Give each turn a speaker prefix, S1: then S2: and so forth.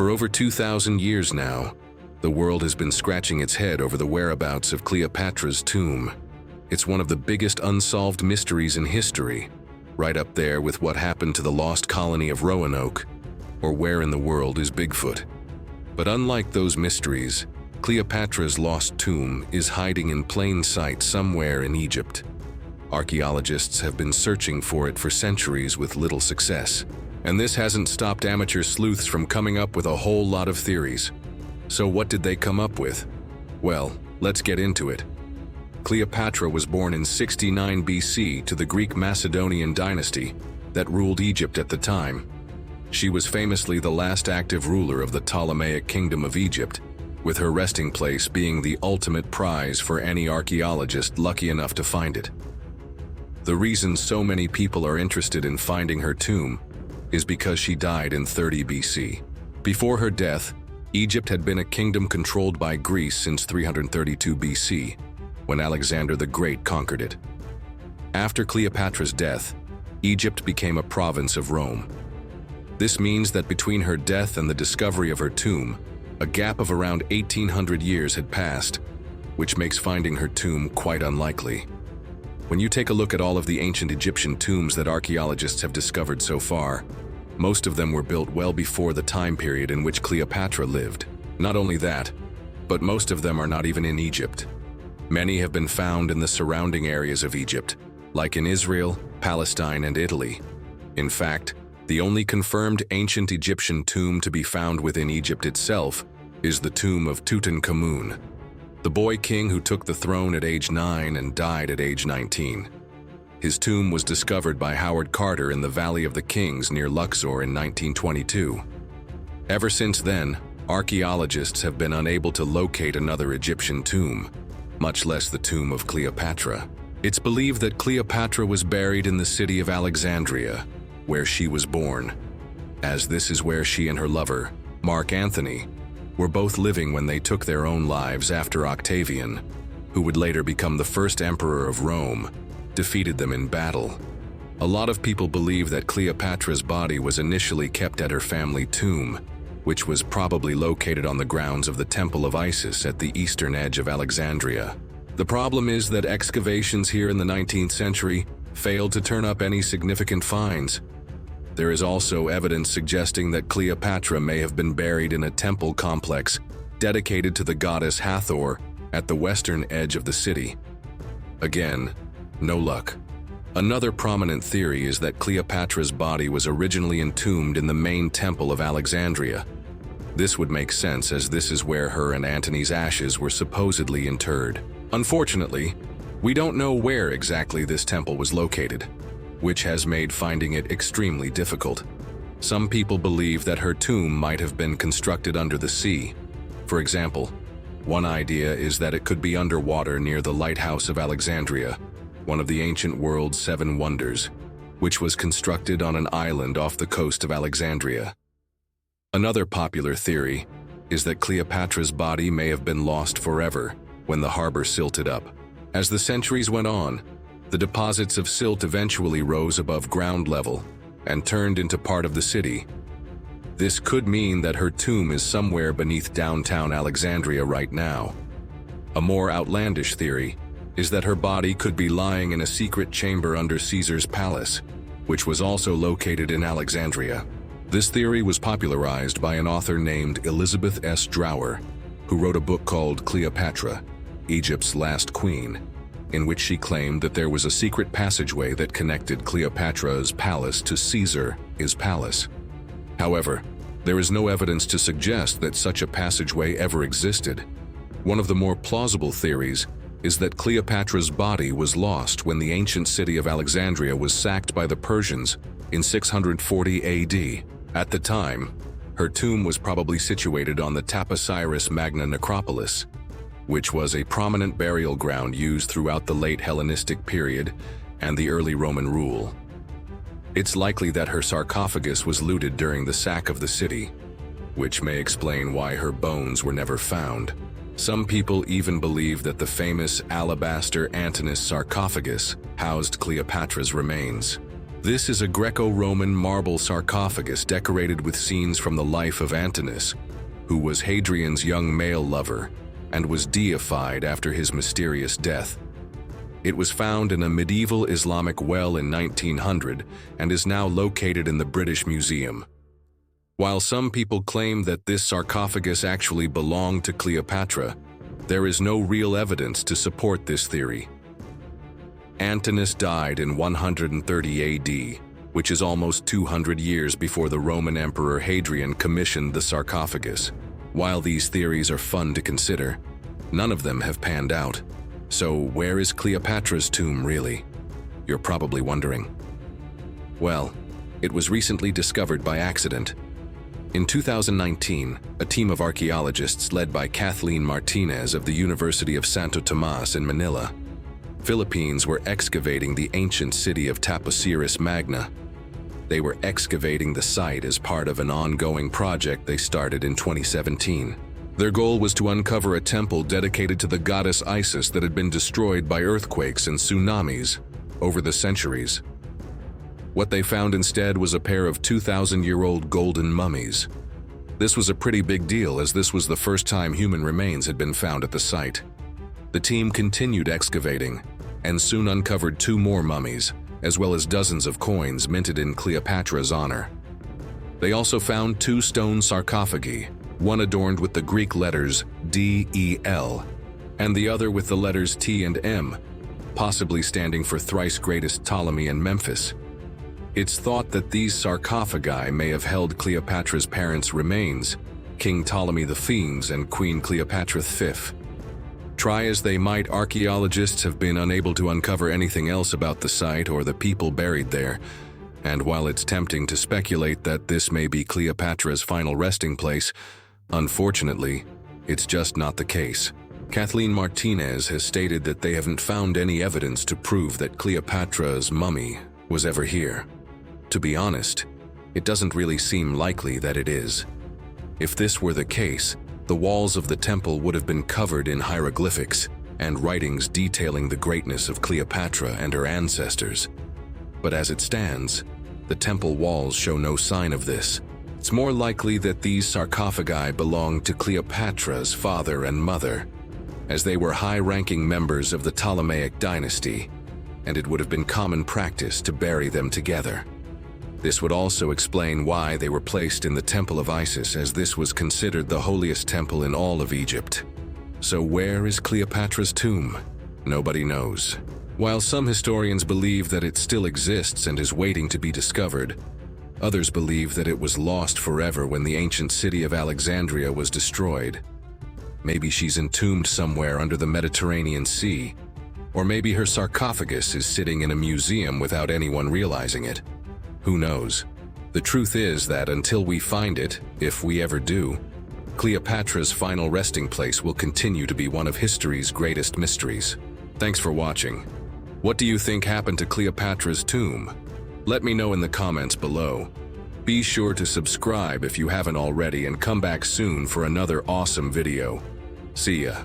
S1: For over 2,000 years now, the world has been scratching its head over the whereabouts of Cleopatra's tomb. It's one of the biggest unsolved mysteries in history, right up there with what happened to the lost colony of Roanoke, or where in the world is Bigfoot. But unlike those mysteries, Cleopatra's lost tomb is hiding in plain sight somewhere in Egypt. Archaeologists have been searching for it for centuries with little success, and this hasn't stopped amateur sleuths from coming up with a whole lot of theories. So what did they come up with? Well, let's get into it. Cleopatra was born in 69 BC to the Greek Macedonian dynasty that ruled Egypt at the time. She was famously the last active ruler of the Ptolemaic Kingdom of Egypt, with her resting place being the ultimate prize for any archaeologist lucky enough to find it. The reason so many people are interested in finding her tomb is because she died in 30 BC. Before her death, Egypt had been a kingdom controlled by Greece since 332 BC, when Alexander the Great conquered it. After Cleopatra's death, Egypt became a province of Rome. This means that between her death and the discovery of her tomb, a gap of around 1,800 years had passed, which makes finding her tomb quite unlikely. When you take a look at all of the ancient Egyptian tombs that archaeologists have discovered so far, most of them were built well before the time period in which Cleopatra lived. Not only that, but most of them are not even in Egypt. Many have been found in the surrounding areas of Egypt, like in Israel, Palestine, and Italy. In fact, the only confirmed ancient Egyptian tomb to be found within Egypt itself is the tomb of Tutankhamun, the boy king who took the throne at age 9 and died at age 19. His tomb was discovered by Howard Carter in the Valley of the Kings near Luxor in 1922. Ever since then, archaeologists have been unable to locate another Egyptian tomb, much less the tomb of Cleopatra. It's believed that Cleopatra was buried in the city of Alexandria, where she was born, as this is where she and her lover, Mark Antony, were both living when they took their own lives after Octavian, who would later become the first emperor of Rome, defeated them in battle. A lot of people believe that Cleopatra's body was initially kept at her family tomb, which was probably located on the grounds of the Temple of Isis at the eastern edge of Alexandria. The problem is that excavations here in the 19th century failed to turn up any significant finds. There is also evidence suggesting that Cleopatra may have been buried in a temple complex dedicated to the goddess Hathor at the western edge of the city. Again, no luck. Another prominent theory is that Cleopatra's body was originally entombed in the main temple of Alexandria. This would make sense, as this is where her and Antony's ashes were supposedly interred. Unfortunately, we don't know where exactly this temple was located, which has made finding it extremely difficult. Some people believe that her tomb might have been constructed under the sea. For example, one idea is that it could be underwater near the Lighthouse of Alexandria, one of the ancient world's 7 wonders, which was constructed on an island off the coast of Alexandria. Another popular theory is that Cleopatra's body may have been lost forever when the harbor silted up. As the centuries went on, the deposits of silt eventually rose above ground level and turned into part of the city. This could mean that her tomb is somewhere beneath downtown Alexandria right now. A more outlandish theory is that her body could be lying in a secret chamber under Caesar's palace, which was also located in Alexandria. This theory was popularized by an author named Elizabeth S. Drower, who wrote a book called Cleopatra, Egypt's Last Queen, in which she claimed that there was a secret passageway that connected Cleopatra's palace to Caesar's palace. However, there is no evidence to suggest that such a passageway ever existed. One of the more plausible theories is that Cleopatra's body was lost when the ancient city of Alexandria was sacked by the Persians in 640 AD. At the time, her tomb was probably situated on the Taposiris Magna Necropolis, which was a prominent burial ground used throughout the late Hellenistic period and the early Roman rule. It's likely that her sarcophagus was looted during the sack of the city, which may explain why her bones were never found. Some people even believe that the famous alabaster Antinous sarcophagus housed Cleopatra's remains. This is a Greco-Roman marble sarcophagus decorated with scenes from the life of Antinous, who was Hadrian's young male lover and was deified after his mysterious death. It was found in a medieval Islamic well in 1900 and is now located in the British Museum. While some people claim that this sarcophagus actually belonged to Cleopatra, there is no real evidence to support this theory. Antinous died in 130 AD, which is almost 200 years before the Roman Emperor Hadrian commissioned the sarcophagus. While these theories are fun to consider, none of them have panned out. So where is Cleopatra's tomb really? You're probably wondering. Well, it was recently discovered by accident. In 2019, a team of archaeologists led by Kathleen Martinez of the University of Santo Tomas in Manila, Philippines were excavating the ancient city of Taposiris Magna. They were excavating the site as part of an ongoing project they started in 2017. Their goal was to uncover a temple dedicated to the goddess Isis that had been destroyed by earthquakes and tsunamis over the centuries. What they found instead was a pair of 2,000-year-old golden mummies. This was a pretty big deal, as this was the first time human remains had been found at the site. The team continued excavating and soon uncovered 2 more mummies, as well as dozens of coins minted in Cleopatra's honor. They also found 2 stone sarcophagi, one adorned with the Greek letters D-E-L, and the other with the letters T and M, possibly standing for thrice greatest Ptolemy and Memphis. It's thought that these sarcophagi may have held Cleopatra's parents' remains, King Ptolemy the Fiends and Queen Cleopatra V. Try as they might, archaeologists have been unable to uncover anything else about the site or the people buried there, and while it's tempting to speculate that this may be Cleopatra's final resting place, unfortunately, it's just not the case. Kathleen Martinez has stated that they haven't found any evidence to prove that Cleopatra's mummy was ever here. To be honest, it doesn't really seem likely that it is. If this were the case, the walls of the temple would have been covered in hieroglyphics and writings detailing the greatness of Cleopatra and her ancestors. But as it stands, the temple walls show no sign of this. It's more likely that these sarcophagi belonged to Cleopatra's father and mother, as they were high-ranking members of the Ptolemaic dynasty, and it would have been common practice to bury them together. This would also explain why they were placed in the Temple of Isis, as this was considered the holiest temple in all of Egypt. So where is Cleopatra's tomb? Nobody knows. While some historians believe that it still exists and is waiting to be discovered, others believe that it was lost forever when the ancient city of Alexandria was destroyed. Maybe she's entombed somewhere under the Mediterranean Sea, or maybe her sarcophagus is sitting in a museum without anyone realizing it. Who knows? The truth is that until we find it, if we ever do, Cleopatra's final resting place will continue to be one of history's greatest mysteries. Thanks for watching. What do you think happened to Cleopatra's tomb? Let me know in the comments below. Be sure to subscribe if you haven't already, and come back soon for another awesome video. See ya.